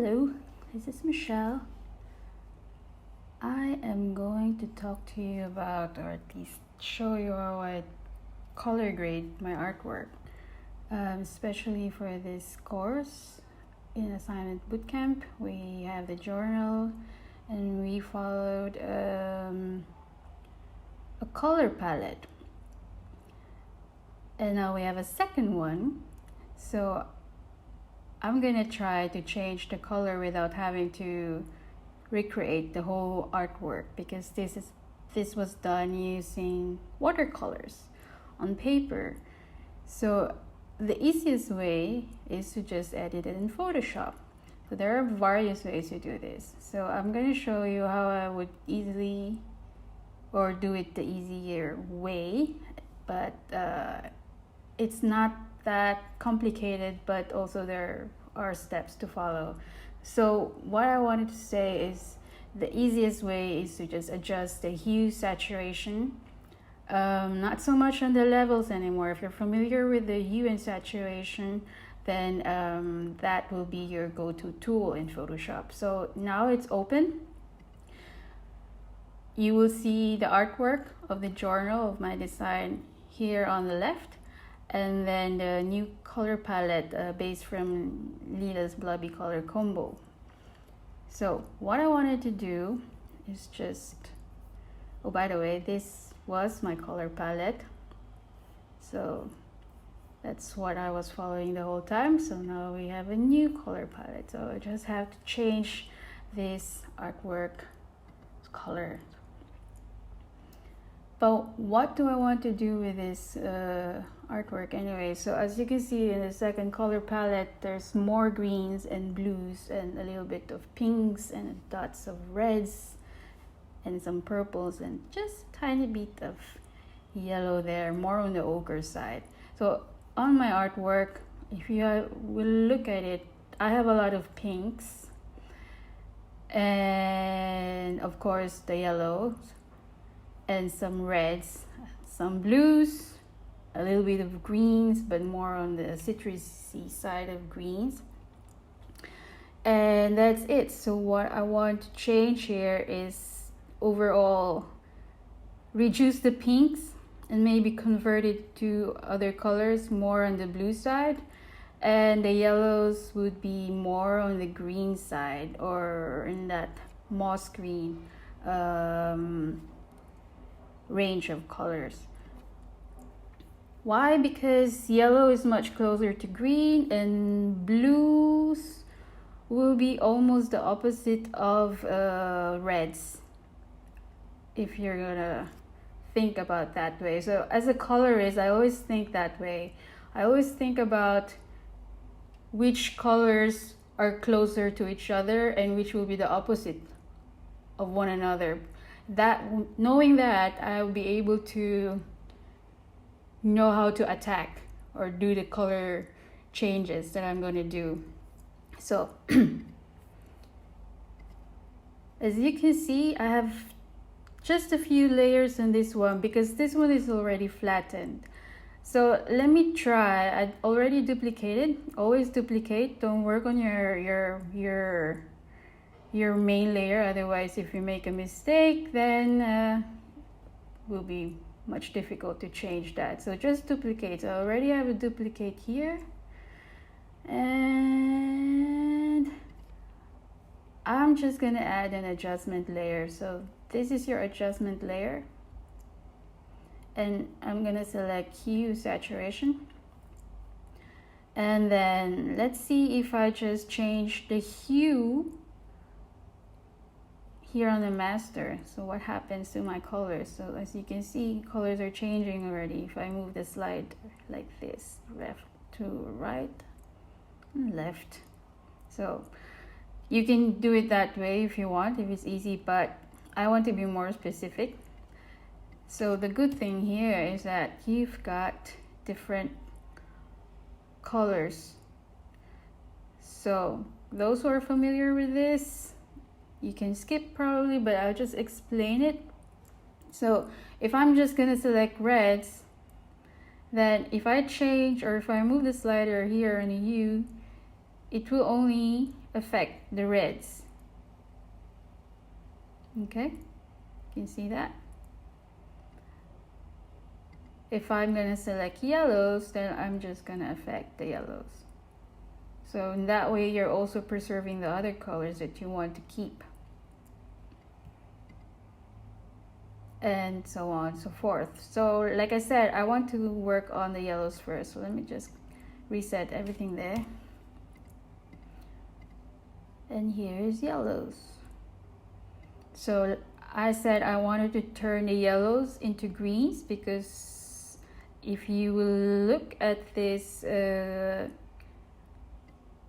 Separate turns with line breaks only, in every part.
Hello, this is Michelle. I am going to talk to you about, or at least show you how I color grade my artwork, especially for this course in assignment bootcamp. We have the journal and we followed a color palette, and now we have a second one. So I'm gonna try to change the color without having to recreate the whole artwork, because this was done using watercolors on paper. So the easiest way is to just edit it in Photoshop. So there are various ways to do this. So I'm going to show you how I would easily, or do it the easier way, but it's not that complicated, but also there are steps to follow. So what I wanted to say is the easiest way is to just adjust the hue saturation, not so much on the levels anymore. If you're familiar with the hue and saturation, then that will be your go-to tool in Photoshop. So now it's open. You will see the artwork of the journal of my design here on the left, and then the new color palette based from Lila's Blobby Color Combo. So what I wanted to do is just, oh, by the way, this was my color palette. So that's what I was following the whole time. So now we have a new color palette. So I just have to change this artwork color. But what do I want to do with this artwork anyway? So as you can see in the second color palette, there's more greens and blues and a little bit of pinks and dots of reds and some purples and just a tiny bit of yellow there, more on the ochre side. So on my artwork, if you will look at it, I have a lot of pinks and of course the yellows, and some reds, some blues, a little bit of greens, but more on the citrusy side of greens. And that's it. So what I want to change here is overall reduce the pinks and maybe convert it to other colors, more on the blue side. And the yellows would be more on the green side, or in that moss green range of colors. Why? Because yellow is much closer to green and blues will be almost the opposite of reds, if you're gonna think about that way. So as a colorist, I always think that way. I always think about which colors are closer to each other and which will be the opposite of one another. That, knowing that, I will be able to know how to attack or do the color changes that I'm going to do. So as you can see, I have just a few layers in this one because this one is already flattened. So let me try. I already duplicated. Always duplicate. Don't work on your main layer, otherwise if you make a mistake, then will be much difficult to change that. So just duplicate. So I already have a duplicate here, and I'm just gonna add an adjustment layer. So this is your adjustment layer, and I'm gonna select hue saturation, and then let's see if I just change the hue here on the master. So what happens to my colors? So as you can see, colors are changing already. If I move the slide like this, left to right and left. So you can do it that way if you want, if it's easy, but I want to be more specific. So the good thing here is that you've got different colors. So those who are familiar with this, you can skip probably, but I'll just explain it. So if I'm just gonna select reds, then if I change, or if I move the slider here on the hue, it will only affect the reds. Okay, you can see that. If I'm gonna select yellows, then I'm just gonna affect the yellows. So in that way, you're also preserving the other colors that you want to keep. And so on and so forth. So like I said, I want to work on the yellows first. So let me just reset everything there. And here's yellows. So I said I wanted to turn the yellows into greens, because if you will look at this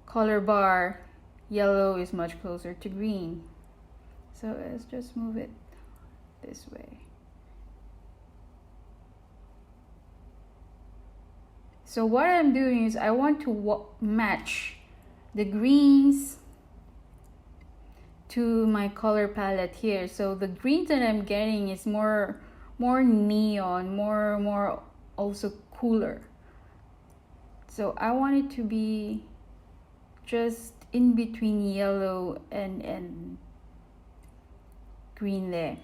color bar, yellow is much closer to green. So let's just move it this way. So what I'm doing is I want to match the greens to my color palette here. So the greens that I'm getting is more neon, more also cooler. So I want it to be just in between yellow and green there.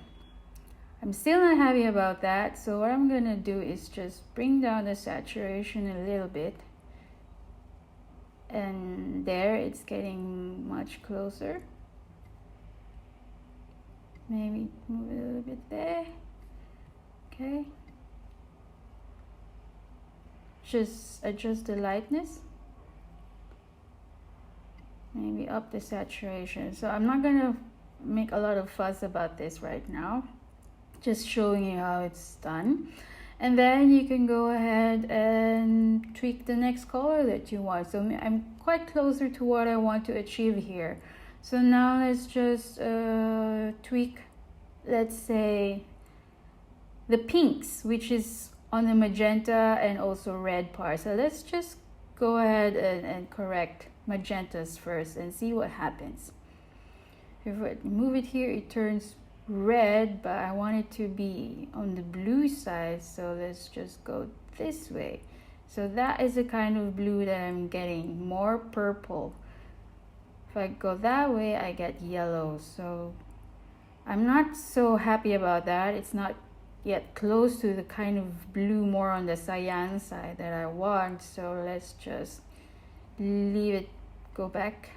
I'm still not happy about that, so what I'm gonna do is just bring down the saturation a little bit, and there it's getting much closer. Maybe move it a little bit there. Okay, just adjust the lightness, maybe up the saturation. So I'm not gonna make a lot of fuss about this right now, just showing you how it's done. And then you can go ahead and tweak the next color that you want. So I'm quite closer to what I want to achieve here. So now let's just tweak, let's say, the pinks, which is on the magenta and also red part. So let's just go ahead and correct magentas first and see what happens. If I move it here, it turns red, but I want it to be on the blue side, so let's just go this way. So that is the kind of blue that I'm getting, more purple. If I go that way, I get yellow. So I'm not so happy about that. It's not yet close to the kind of blue more on the cyan side that I want. So let's just leave it, go back.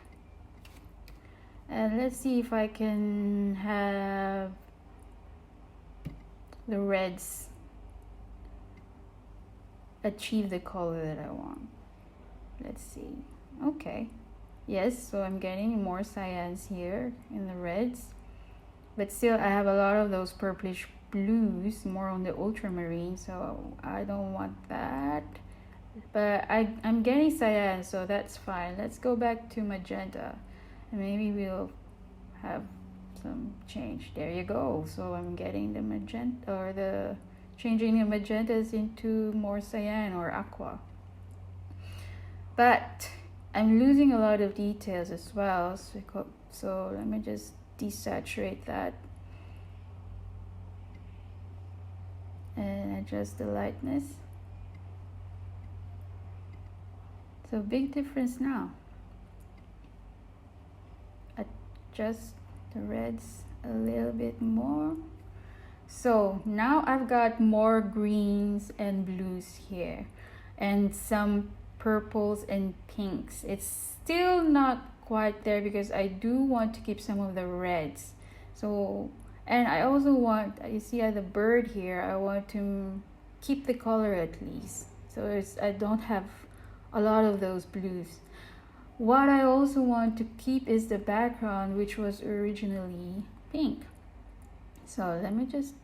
And let's see if I can have the reds achieve the color that I want. Let's see. Okay. Yes, so I'm getting more cyans here in the reds. But still, I have a lot of those purplish blues, more on the ultramarine, so I don't want that. But I'm getting cyan, so that's fine. Let's go back to magenta. And maybe we'll have some change. There you go. So I'm getting the magenta, or the changing the magentas into more cyan or aqua. But I'm losing a lot of details as well. So let me just desaturate that and adjust the lightness. So big difference now. Adjust the reds a little bit more. So now I've got more greens and blues here, and some purples and pinks. It's still not quite there because I do want to keep some of the reds. So, and I also want, you see the bird here, I want to keep the color at least. So I don't have a lot of those blues. What I also want to keep is the background, which was originally pink. So let me just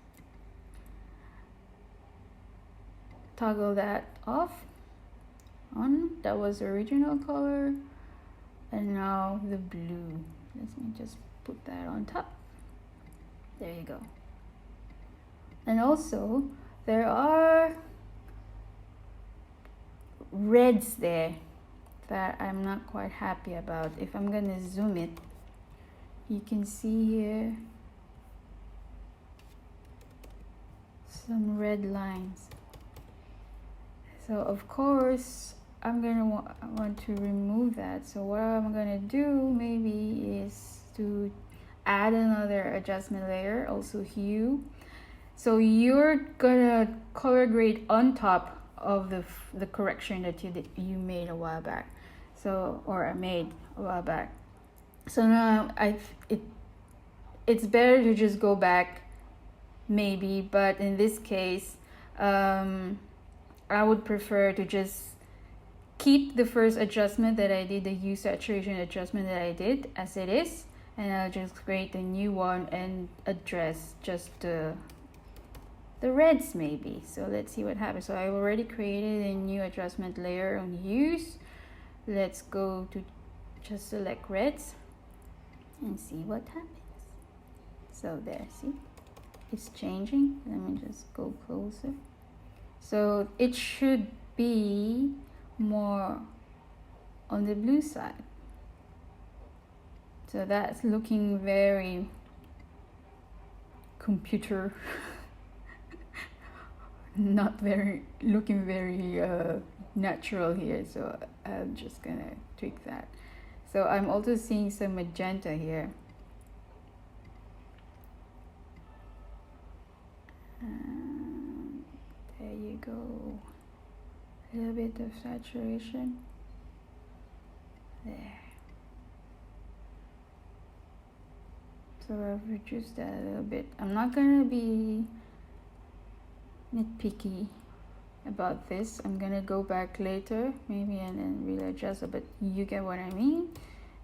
toggle that off. On, that was the original color, and now the blue. Let me just put that on top. There you go. And also there are reds there that I'm not quite happy about. If I'm gonna zoom it, you can see here some red lines. So of course I'm gonna want to remove that. So what I'm gonna do maybe is to add another adjustment layer, also hue. So you're gonna color grade on top of the correction that you made a while back. So, or I made a while back. So now it's better to just go back maybe, but in this case I would prefer to just keep the first adjustment that I did, the hue saturation adjustment that I did as it is, and I'll just create a new one and address just the reds maybe. So let's see what happens. So I already created a new adjustment layer on hues. Let's go to just select reds and see what happens. So there, see, it's changing. Let me just go closer. So it should be more on the blue side. So that's looking very computer not very looking very natural here, so I'm just gonna tweak that. So I'm also seeing some magenta here. There you go. A little bit of saturation there. So I've reduced that a little bit. I'm not gonna be nitpicky about this. I'm gonna go back later maybe and then really adjust it, but you get what I mean.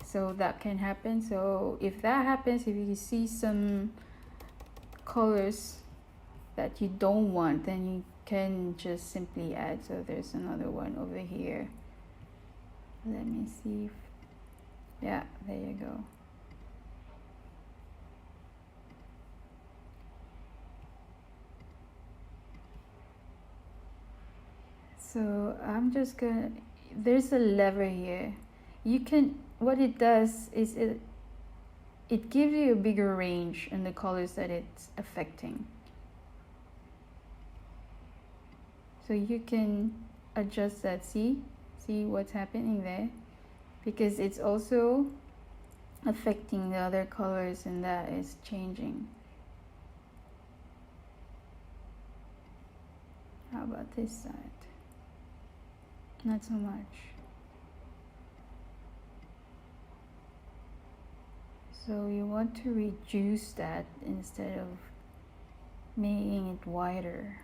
So that can happen. So if that happens, if you see some colors that you don't want, then you can just simply add. So there's another one over here. Let me see if, yeah, there you go. So I'm just gonna, there's a lever here. You can, what it does is it gives you a bigger range in the colors that it's affecting. So you can adjust that, see what's happening there, because it's also affecting the other colors and that is changing. How about this side? Not so much. So you want to reduce that instead of making it wider.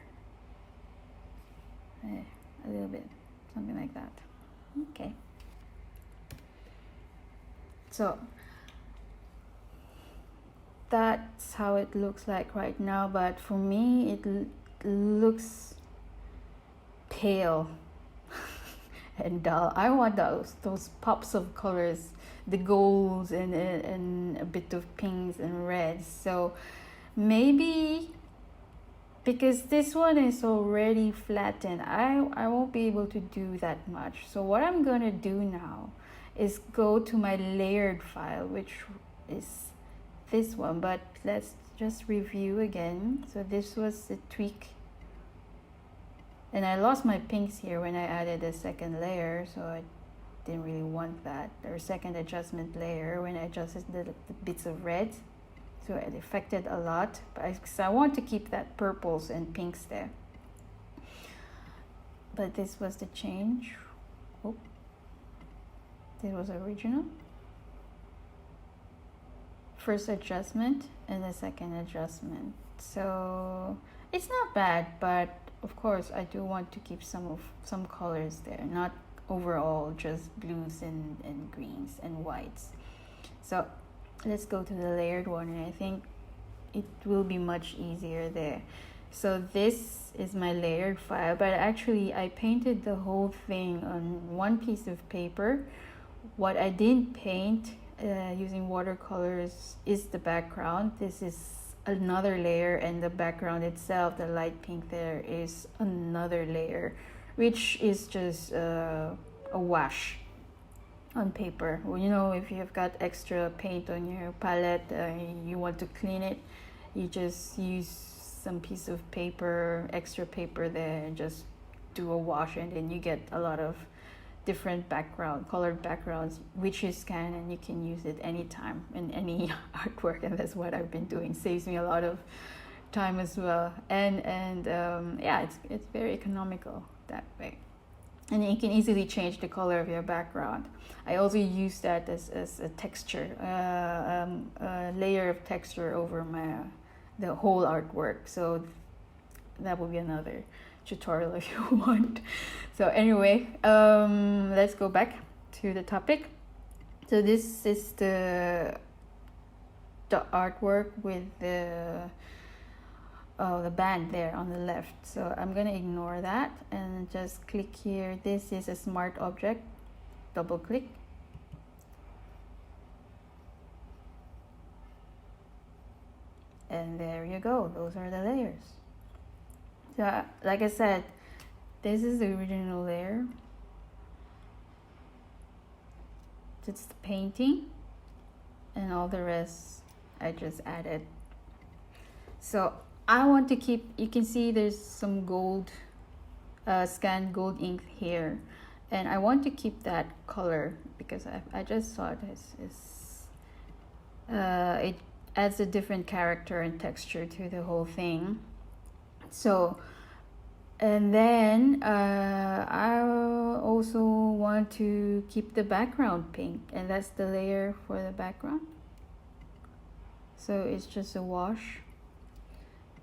A little bit, something like that. Okay. So that's how it looks like right now, but for me it looks pale and dull. I want those pops of colors, the golds and a bit of pinks and reds. So maybe because this one is already flattened, I won't be able to do that much. So what I'm gonna do now is go to my layered file, which is this one, but let's just review again. So this was the tweak, and I lost my pinks here when I added a second layer, so I didn't really want that, or second adjustment layer when I adjusted the bits of red. So it affected a lot, but I want to keep that purples and pinks there. But this was the change. Oh, this was original. First adjustment and the second adjustment. So it's not bad, but of course I do want to keep some colors there, not overall just blues and greens and whites. So let's go to the layered one, and I think it will be much easier there. So this is my layered file, but actually I painted the whole thing on one piece of paper. What I didn't paint using watercolors is the background. This is another layer, and the background itself, the light pink there, is another layer, which is just a wash on paper. Well, you know, if you've got extra paint on your palette, you want to clean it, you just use some piece of paper, extra paper there, and just do a wash, and then you get a lot of different colored backgrounds, which you scan and you can use it anytime in any artwork, and that's what I've been doing. Saves me a lot of time as well, and yeah, it's very economical that way. And you can easily change the color of your background. I also use that as a texture, a layer of texture over the whole artwork. So that will be another tutorial if you want. So anyway, let's go back to the topic. So this is the artwork with the band there on the left. So I'm gonna ignore that and just click here. This is a smart object. Double click. And there you go. Those are the layers. So like I said, this is the original layer. It's the painting, and all the rest I just added. So I want to keep, you can see there's some gold, scanned gold ink here, and I want to keep that color because I just saw this it adds a different character and texture to the whole thing. So, and then I also want to keep the background pink, and that's the layer for the background. So it's just a wash.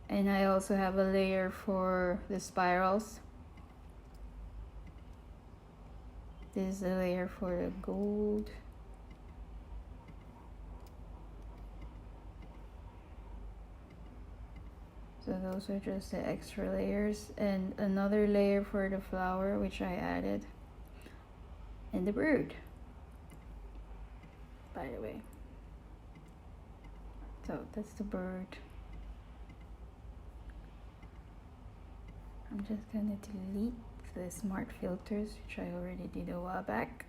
And I also have a layer for the spirals. This is a layer for the gold. So those are just the extra layers, and another layer for the flower, which I added, and the bird, by the way. So that's the bird. I'm just gonna delete the smart filters, which I already did a while back.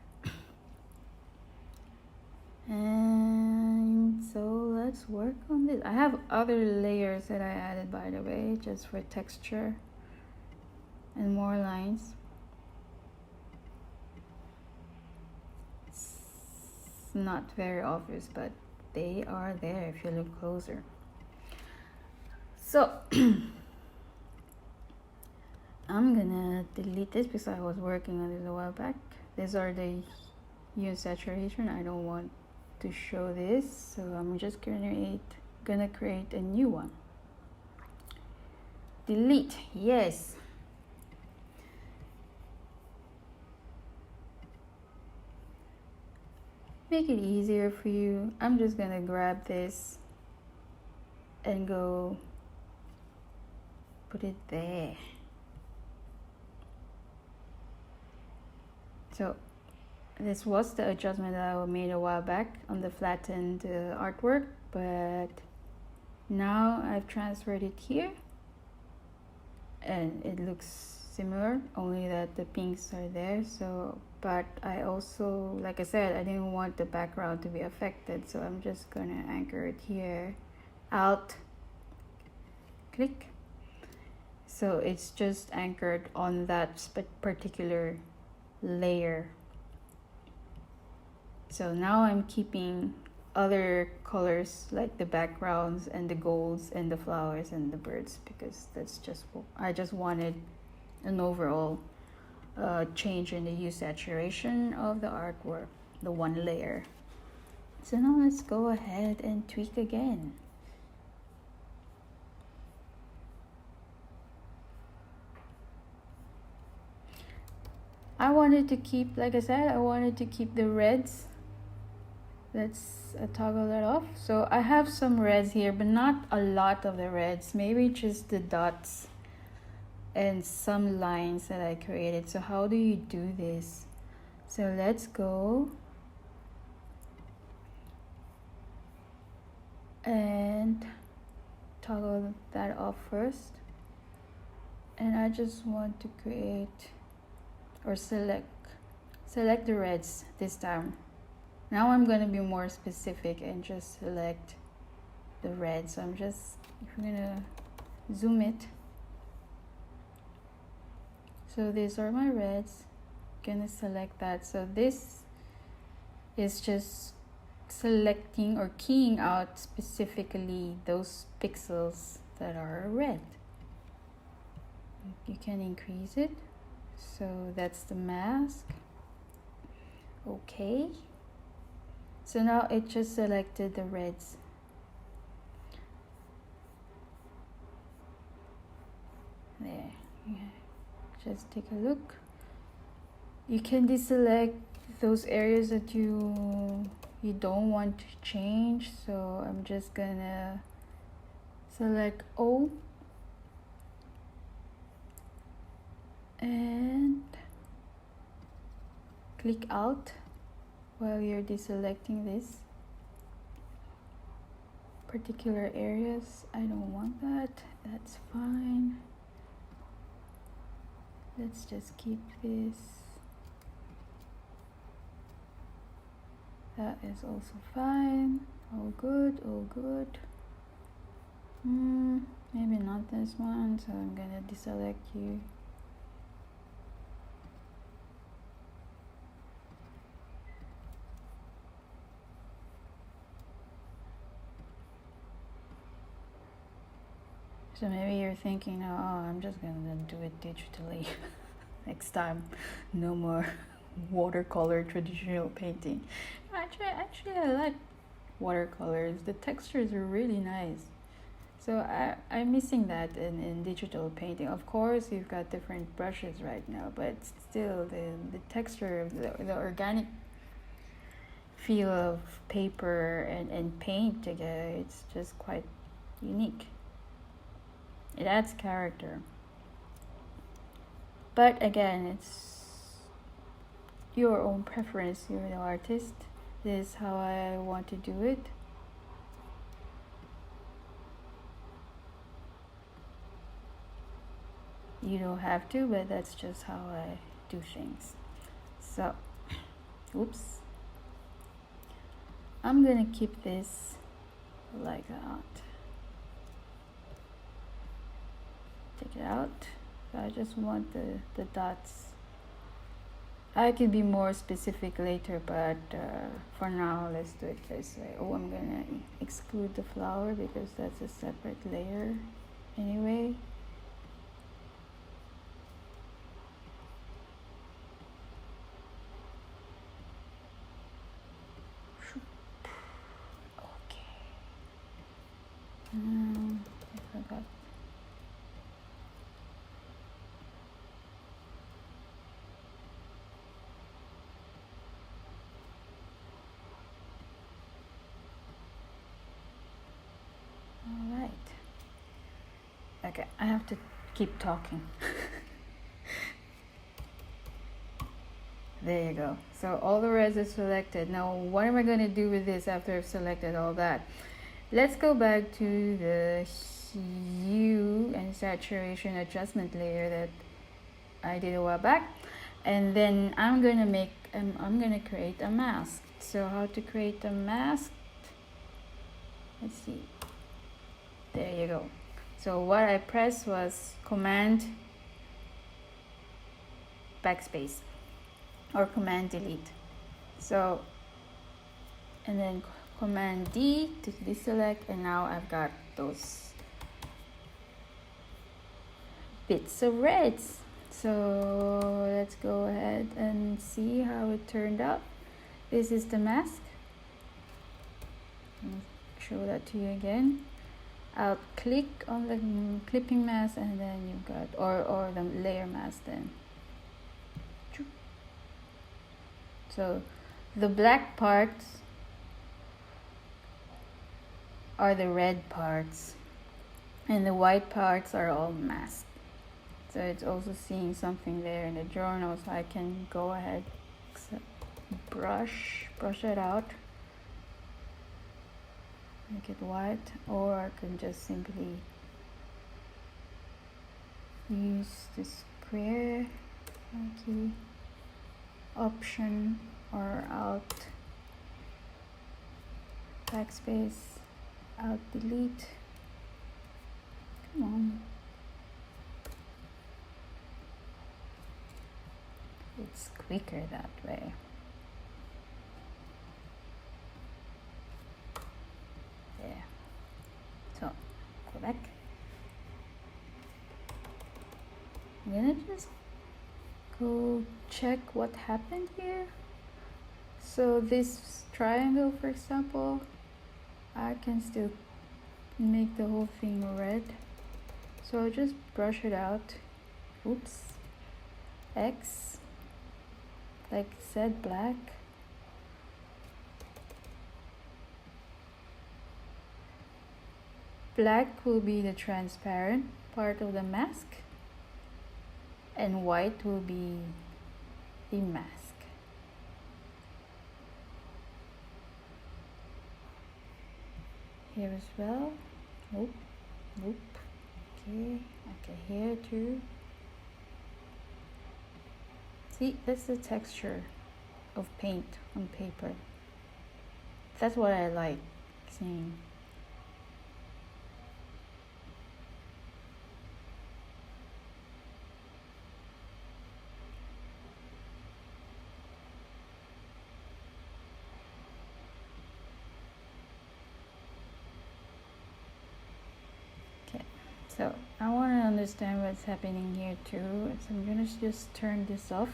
And so let's work on this. I have other layers that I added, by the way, just for texture and more lines. It's not very obvious, but they are there if you look closer. So I'm gonna delete this because I was working on this a while back. These are the hue and saturation. I don't want to show this, so I'm just gonna create a new one. Delete, yes. Make it easier for you. I'm just gonna grab this and go put it there. So this was the adjustment that I made a while back on the flattened artwork, but now I've transferred it here and it looks similar, only that the pinks are there. So, but I also, like I said, I didn't want the background to be affected, so I'm just gonna anchor it here. Alt click, so it's just anchored on that particular layer. So now I'm keeping other colors like the backgrounds and the golds and the flowers and the birds, because that's just, I just wanted an overall change in the hue saturation of the artwork, the one layer. So now let's go ahead and tweak again. I wanted to keep, like I said, I wanted to keep the reds. Let's toggle that off. So I have some reds here, but not a lot of the reds, maybe just the dots and some lines that I created. So how do you do this? So let's go and toggle that off first. And I just want to create or select the reds this time. Now I'm going to be more specific and just select the red. So I'm just gonna zoom it. So these are my reds. gonna select that. So this is just selecting or keying out specifically those pixels that are red. You can increase it. So that's the mask. Okay. So now it just selected the reds. There. Yeah. Just take a look. You can deselect those areas that you don't want to change. So I'm just gonna select O and click out while you're deselecting this particular areas. I don't want that. That's fine. Let's just keep this. That is also fine. All good, all good. Maybe not this one, so I'm gonna deselect you. So maybe you're thinking, oh, I'm just gonna do it digitally next time. No more watercolor traditional painting. Actually, I like watercolors. The textures are really nice. So I'm missing that in digital painting. Of course, you've got different brushes right now, but still the texture of the organic feel of paper and paint together, it's just quite unique. It adds character. But again, it's your own preference. You're the artist. This is how I want to do it. You don't have to, but that's just how I do things. So, oops. I'm gonna keep this like that. Take it out. So I just want the dots. I could be more specific later, but for now, let's do it this way. Oh, I'm gonna exclude the flower because that's a separate layer anyway. Okay. I forgot. Alright. Okay, I have to keep talking. There you go. So all the reds are selected. Now what am I going to do with this after I've selected all that? Let's go back to the hue and saturation adjustment layer that I did a while back. And then I'm going to create a mask. So how to create a mask? Let's see. There you go. So what I pressed was Command backspace or Command delete. So, and then Command D to deselect, and now I've got those bits of reds. So let's go ahead and see how it turned out. This is the mask. I'll show that to you again. I'll click on the clipping mask, and then you've got, or the layer mask then. So the black parts are the red parts, and the white parts are all masked. So it's also seeing something there in the journal, so I can go ahead, brush it out, make it white, or I can just simply use the square key option or alt backspace, alt delete. Come on. It's quicker that way. There. So, go back. I'm gonna just go check what happened here. So this triangle, for example, I can still make the whole thing red. So I'll just brush it out. Oops. X, like said, black. Black will be the transparent part of the mask, and white will be the mask. Here as well. Nope, nope. Okay, here too. See, that's the texture of paint on paper. That's what I like seeing. So I want to understand what's happening here too. So I'm gonna just turn this off.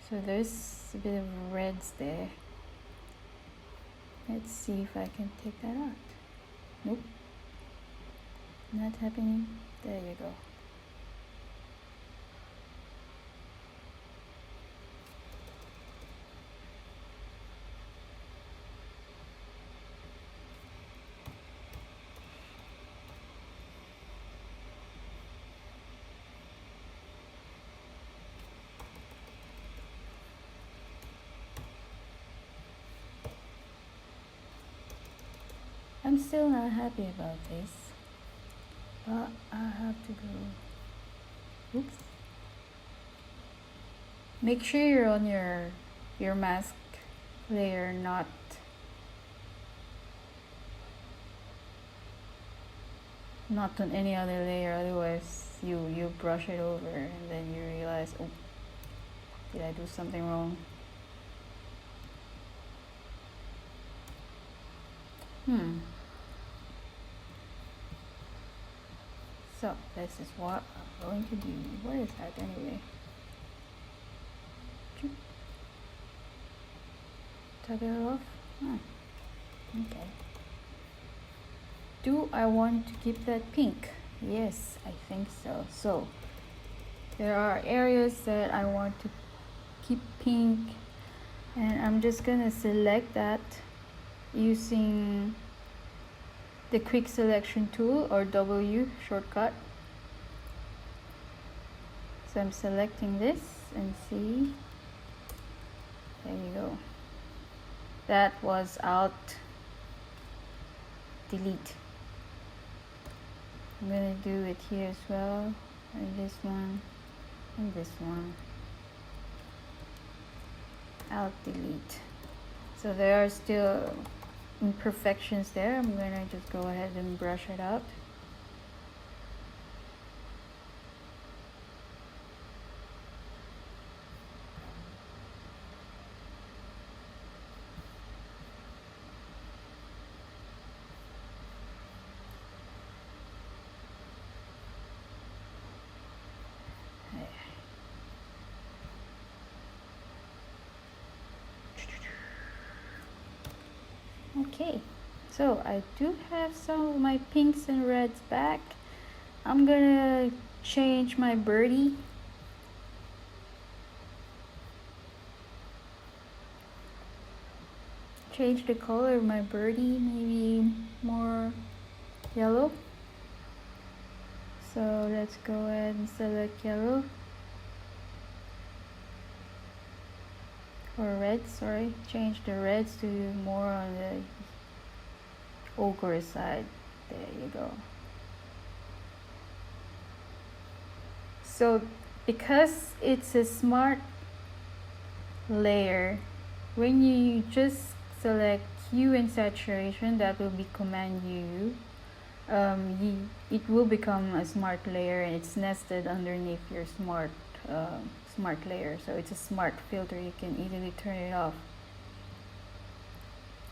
So there's a bit of reds there. Let's see if I can take that out. Nope. Not happening. There you go. I'm still not happy about this, but I have to go. Oops. Make sure you're on your mask layer, not on any other layer. Otherwise, you brush it over and then you realize, oh, did I do something wrong? So this is what I'm going to do. What is that anyway? Tug it off? Okay. Do I want to keep that pink? Yes, I think so. So there are areas that I want to keep pink, and I'm just gonna select that using the quick selection tool, or W shortcut. So I'm selecting this and see, there you go. That was Alt Delete. I'm gonna do it here as well, and this one, and this one. Alt Delete. So there are still imperfections there. I'm gonna just go ahead and brush it out. Okay, so I do have some of my pinks and reds back. I'm gonna change my birdie. Change the color of my birdie, maybe more yellow. So let's go ahead and select yellow. Or red, sorry. Change the reds to more on the ochre side. There you go. So because it's a smart layer, when you just select hue and saturation, that will be Command U. It will become a smart layer, and it's nested underneath your smart smart layer. So it's a smart filter. You can easily turn it off,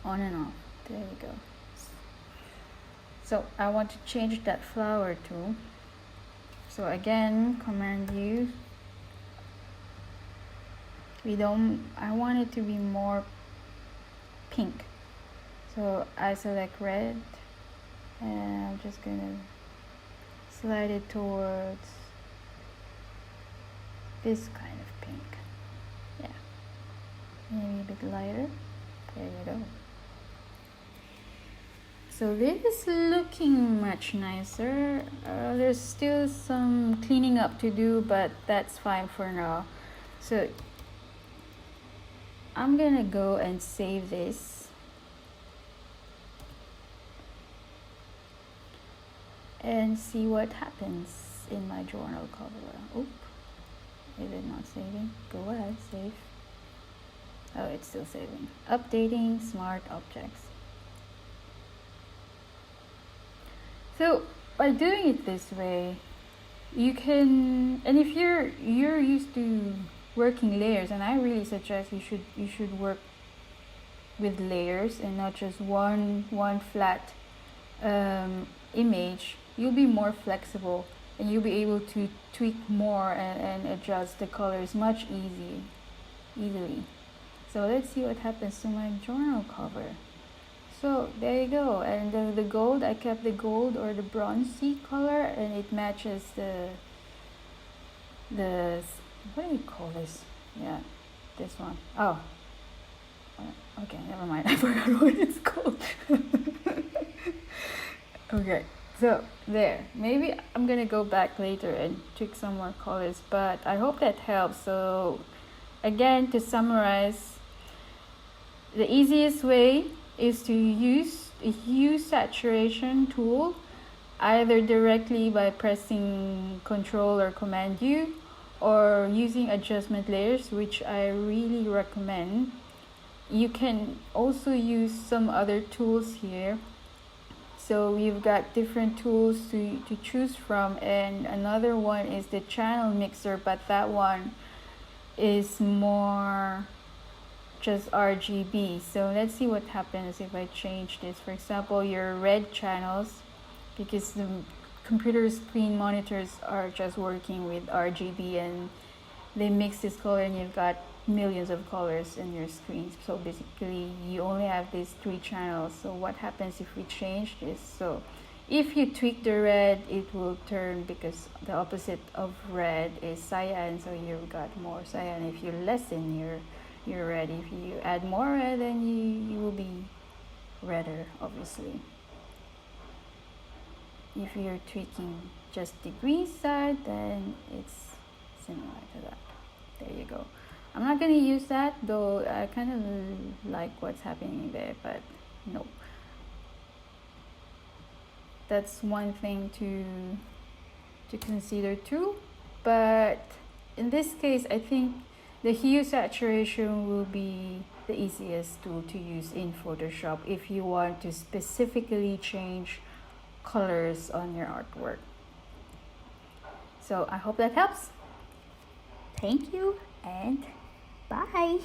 on and off. There we go. So I want to change that flower too. So again, Command U. I want it to be more pink. So I select red, and I'm just gonna slide it towards this kind of pink. Yeah, maybe a bit lighter. There you go. So this is looking much nicer. There's still some cleaning up to do, but that's fine for now. So I'm gonna go and save this. And see what happens in my journal cover. Oop, is it not saving? Go ahead, save. Oh, it's still saving. Updating smart objects. So by doing it this way, you can, and if you're used to working layers, and I really suggest you should work with layers and not just one flat image. You'll be more flexible and you'll be able to tweak more and adjust the colors much easily. So let's see what happens to my journal cover. So there you go, and the gold, I kept the gold or the bronzy color, and it matches the what do you call this? Yeah, this one. Oh, okay, never mind. I forgot what it's called. Okay, so there. Maybe I'm gonna go back later and tweak some more colors, but I hope that helps. So again, to summarize, the easiest way is to use a hue saturation tool, either directly by pressing Control or Command U, or using adjustment layers, which I really recommend. You can also use some other tools here. So we've got different tools to choose from, and another one is the channel mixer, but that one is more just RGB. So let's see what happens if I change this. For example, your red channels, because the computer screen monitors are just working with RGB, and they mix this color, and you've got millions of colors in your screens. So basically you only have these 3 channels. So what happens if we change this? So if you tweak the red, it will turn, because the opposite of red is cyan, so you've got more cyan. If you lessen your red, if you add more red, then you will be redder, obviously. If you're tweaking just the green side, then it's similar to that. There you go. I'm not going to use that, though I kind of like what's happening there, but no. That's one thing to consider too. But in this case, I think the hue saturation will be the easiest tool to use in Photoshop if you want to specifically change colors on your artwork. So I hope that helps. Thank you and bye.